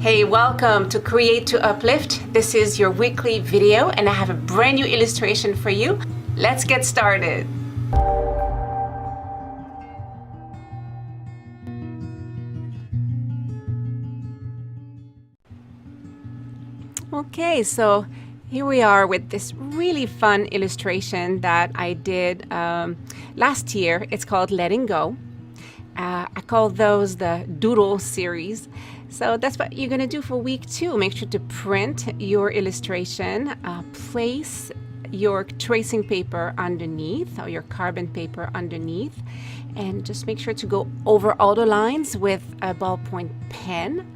Hey, welcome to Create to Uplift. This is your weekly video and I have a brand new illustration for you. Let's get started. Okay, so here we are with this really fun illustration that I did last year. It's called Letting Go. I call those the Doodle series. So that's what you're going to do for week 2. Make sure to print your illustration, place your tracing paper underneath or your carbon paper underneath, and just make sure to go over all the lines with a ballpoint pen.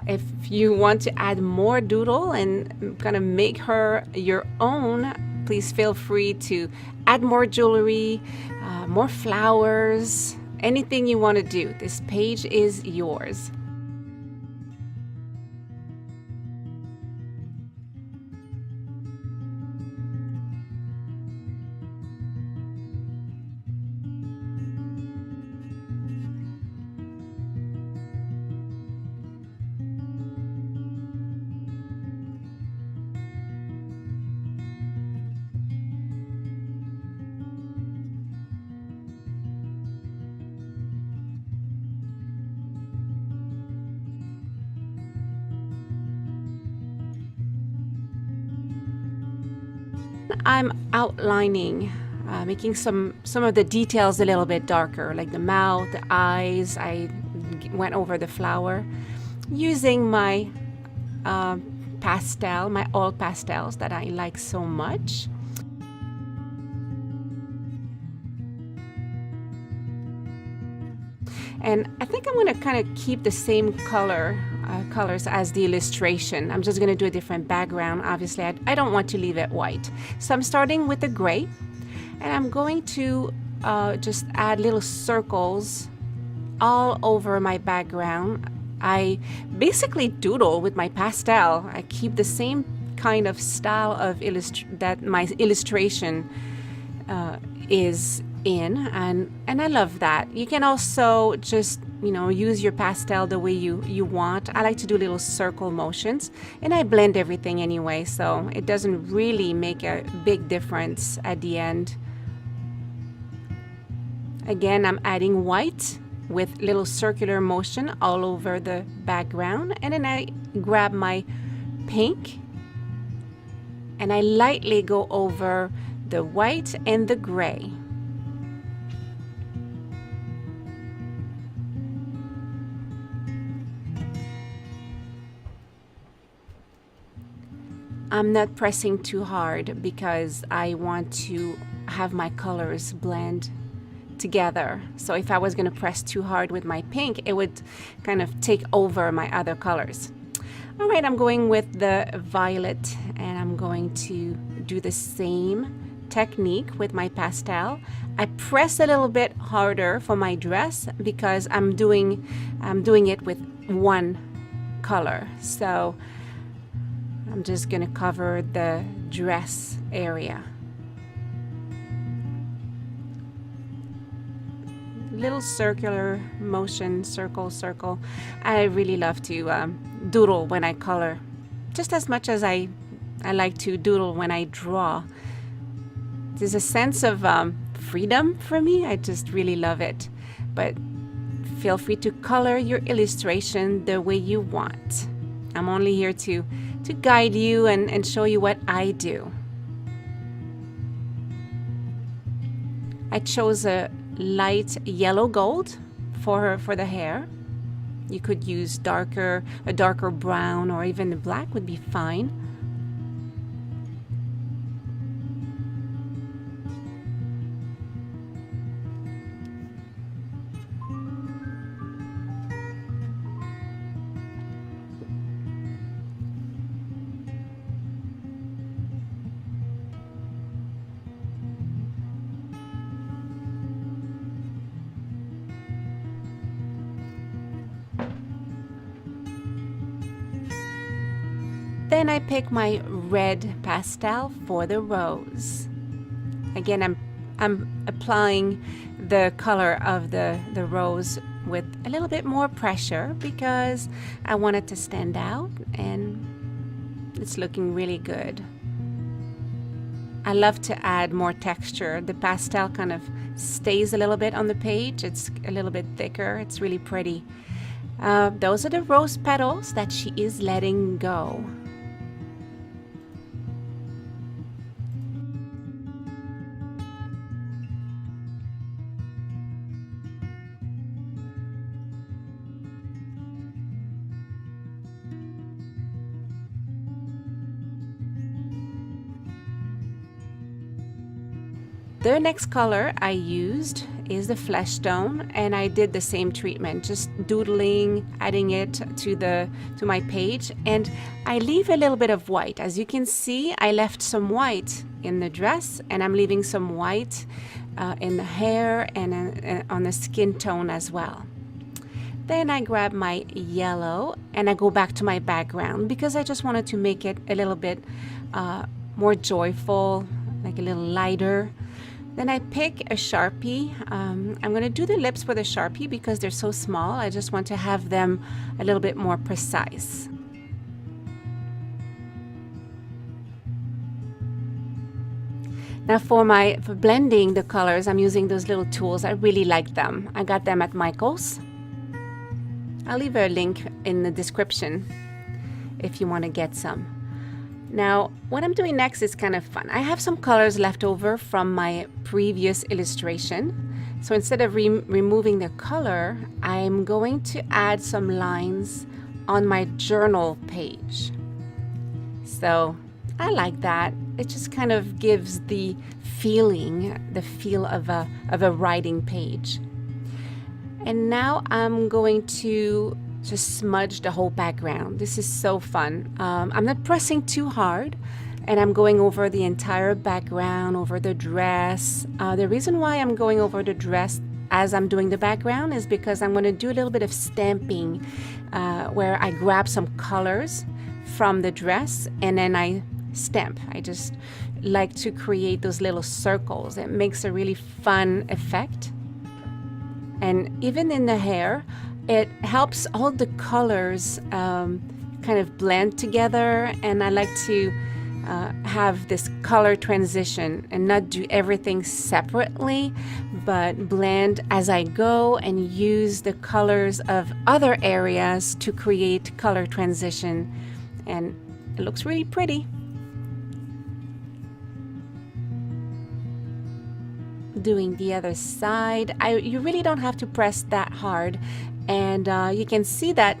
If you want to add more doodle and kind of make her your own, please feel free to add more jewelry, more flowers, anything you want to do. This page is yours. I'm outlining, making some of the details a little bit darker, like the mouth, the eyes. I went over the flower using my pastel, my oil pastels that I like so much. And I think I'm going to kind of keep the same colors as the illustration. I'm just going to do a different background. Obviously, I don't want to leave it white. So I'm starting with the gray, and I'm going to just add little circles all over my background. I basically doodle with my pastel. I keep the same kind of style of that my illustration is in, and I love that. You can also just, you know, use your pastel the way you want. I like to do little circle motions, and I blend everything anyway, so it doesn't really make a big difference at the end. Again, I'm adding white with little circular motion all over the background, and then I grab my pink and I lightly go over the white and the gray. I'm not pressing too hard because I want to have my colors blend together. So if I was going to press too hard with my pink, it would kind of take over my other colors. All right, I'm going with the violet, and I'm going to do the same technique with my pastel. I press a little bit harder for my dress because I'm doing it with one color. So I'm just going to cover the dress area. Little circular motion, circle, circle. I really love to doodle when I color, just as much as I like to doodle when I draw. There's a sense of freedom for me. I just really love it. But feel free to color your illustration the way you want. I'm only here to guide you and show you what I do. I chose a light yellow gold for the hair. You could use a darker brown, or even the black would be fine. Then I pick my red pastel for the rose. Again, I'm applying the color of the rose with a little bit more pressure because I want it to stand out, and it's looking really good. I love to add more texture. The pastel kind of stays a little bit on the page. It's a little bit thicker. It's really pretty. Those are the rose petals that she is letting go. The next color I used is the flesh tone, and I did the same treatment, just doodling, adding it to my page, and I leave a little bit of white. As you can see, I left some white in the dress, and I'm leaving some white in the hair and on the skin tone as well. Then I grab my yellow and I go back to my background because I just wanted to make it a little bit more joyful, like a little lighter. Then I pick a Sharpie. I'm going to do the lips with a Sharpie because they're so small. I just want to have them a little bit more precise. Now for blending the colors, I'm using those little tools. I really like them. I got them at Michael's. I'll leave a link in the description if you want to get some. Now, what I'm doing next is kind of fun. I have some colors left over from my previous illustration. So instead of removing the color, I'm going to add some lines on my journal page. So I like that. It just kind of gives the feel of a writing page. And now I'm going to just smudge the whole background. This is so fun. I'm not pressing too hard, and I'm going over the entire background, over the dress. The reason why I'm going over the dress as I'm doing the background is because I'm going to do a little bit of stamping where I grab some colors from the dress and then I stamp. I just like to create those little circles. It makes a really fun effect. And even in the hair, it helps all the colors kind of blend together, and I like to have this color transition and not do everything separately, but blend as I go and use the colors of other areas to create color transition, and it looks really pretty. Doing the other side, you really don't have to press that hard, and you can see that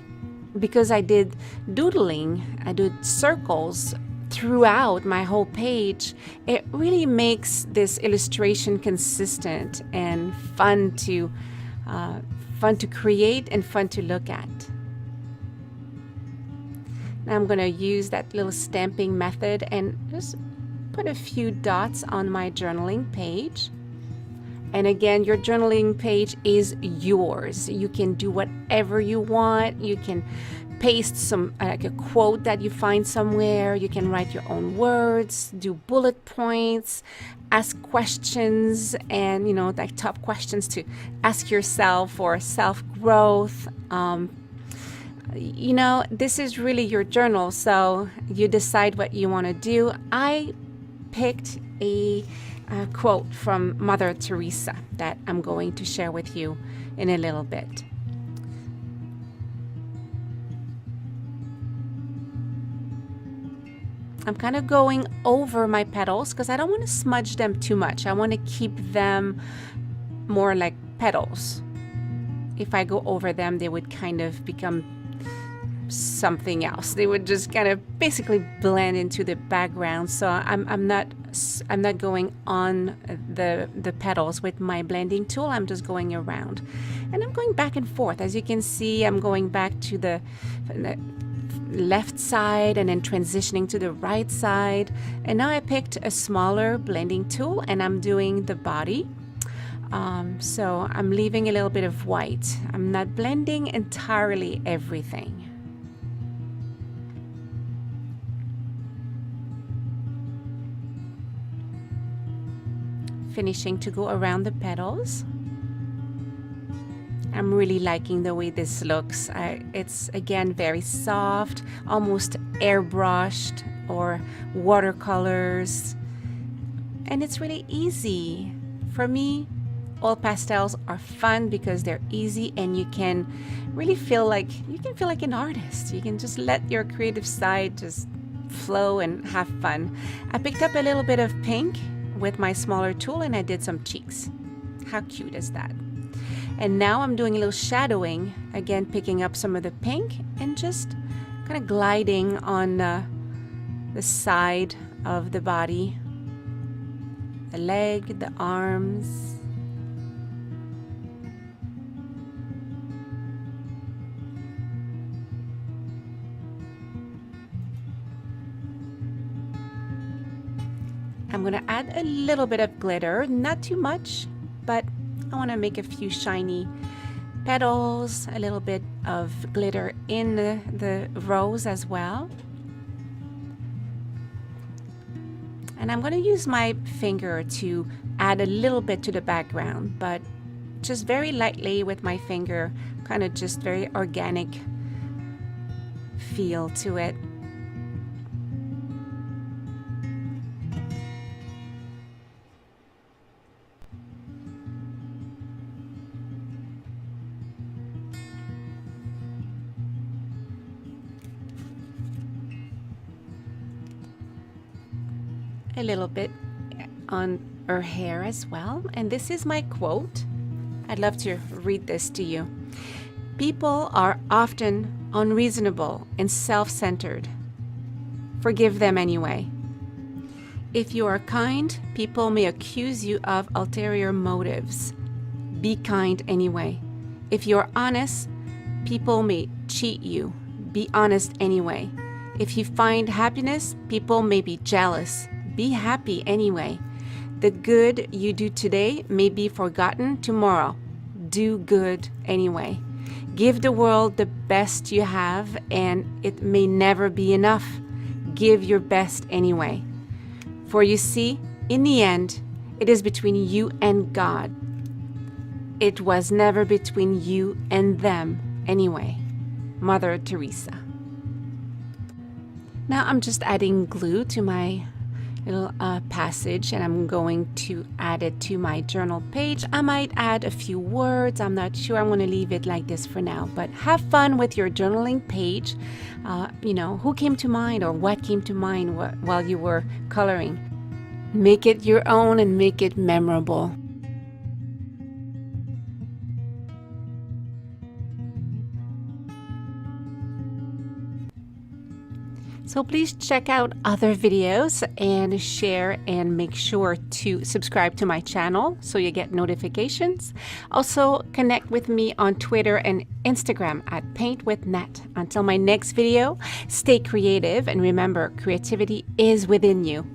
because I did doodling, I did circles throughout my whole page. It really makes this illustration consistent and fun to create and fun to look at. Now I'm going to use that little stamping method and just put a few dots on my journaling page. And again, your journaling page is yours. You can do whatever you want. You can paste some like a quote that you find somewhere. You can write your own words, do bullet points, ask questions, and like top questions to ask yourself for self-growth. This is really your journal, so you decide what you want to do. I picked a quote from Mother Teresa that I'm going to share with you in a little bit. I'm kind of going over my petals because I don't want to smudge them too much. I want to keep them more like petals. If I go over them, they would kind of become something else. They would just kind of basically blend into the background. So I'm not going on the petals with my blending tool. I'm just going around, and I'm going back and forth. As you can see, I'm going back to the left side and then transitioning to the right side. And now I picked a smaller blending tool and I'm doing the body. So I'm leaving a little bit of white. I'm not blending entirely everything. Finishing to go around the petals. I'm really liking the way this looks. It's again very soft, almost airbrushed or watercolors, and it's really easy. For me, all pastels are fun because they're easy and you can really feel like an artist. You can just let your creative side just flow and have fun. I picked up a little bit of pink with my smaller tool and I did some cheeks. How cute is that? And now I'm doing a little shadowing, again picking up some of the pink and just kind of gliding on the side of the body, the leg, the arms. I'm going to add a little bit of glitter, not too much, but I want to make a few shiny petals, a little bit of glitter in the rose as well. And I'm going to use my finger to add a little bit to the background, but just very lightly with my finger, kind of just very organic feel to it. A little bit on her hair as well. And this is my quote. I'd love to read this to you. People are often unreasonable and self-centered. Forgive them anyway. If you are kind, people may accuse you of ulterior motives. Be kind anyway. If you're honest, people may cheat you. Be honest anyway. If you find happiness, people may be jealous. Be happy anyway. The good you do today may be forgotten tomorrow. Do good anyway. Give the world the best you have, and it may never be enough. Give your best anyway. For you see, in the end, it is between you and God. It was never between you and them anyway. Mother Teresa. Now I'm just adding glue to my little passage, and I'm going to add it to my journal page. I might add a few words. I'm not sure. I'm going to leave it like this for now, but have fun with your journaling page. You know, who came to mind or what came to mind while you were coloring. Make it your own and make it memorable. So please check out other videos and share, and make sure to subscribe to my channel so you get notifications. Also connect with me on Twitter and Instagram at paintwithnat. Until my next video, stay creative and remember, creativity is within you.